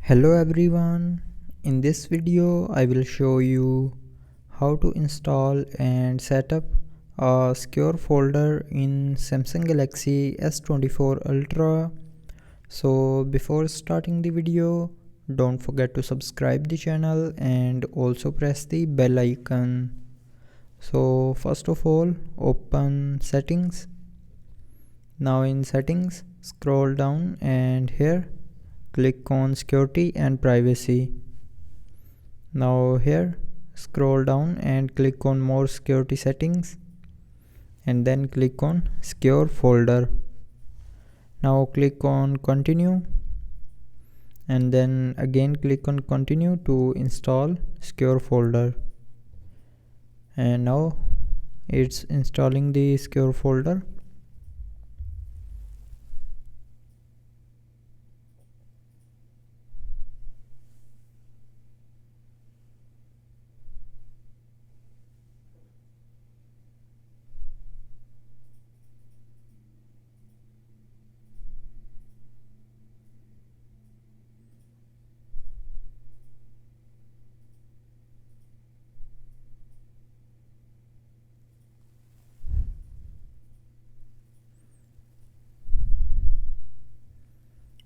Hello everyone, in this video I will show you how to install and set up a secure folder in Samsung Galaxy S24 Ultra. So before starting the video, don't forget to subscribe the channel and also press the bell icon. So first of all, open settings. Now in settings, scroll down and here click on security and privacy. Now here scroll down and click on more security settings and then click on secure folder. Now click on continue and then again click on continue to install secure folder. And now it's installing the secure folder.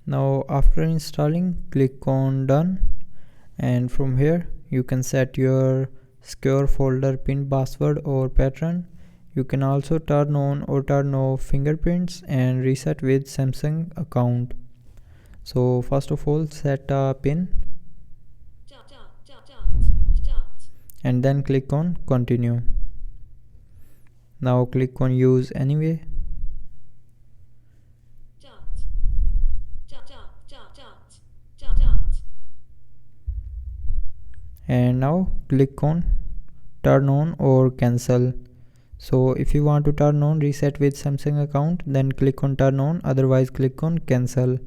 Now after installing, click on done, and from here you can set your secure folder pin, password or pattern. You can also turn on or turn off fingerprints and reset with Samsung account. So first of all, set a pin and then click on continue. Now click on use anyway. And now click on turn on or cancel. So if you want to turn on reset with Samsung account, then click on turn on, otherwise click on cancel.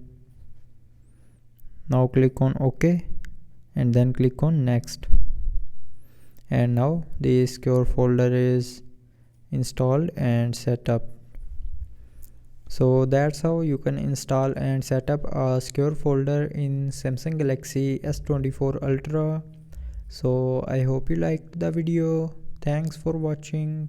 Now click on OK and then click on next. And now the secure folder is installed and set up. So that's how you can install and set up a secure folder in Samsung Galaxy S24 Ultra. So I hope you liked the video. Thanks for watching.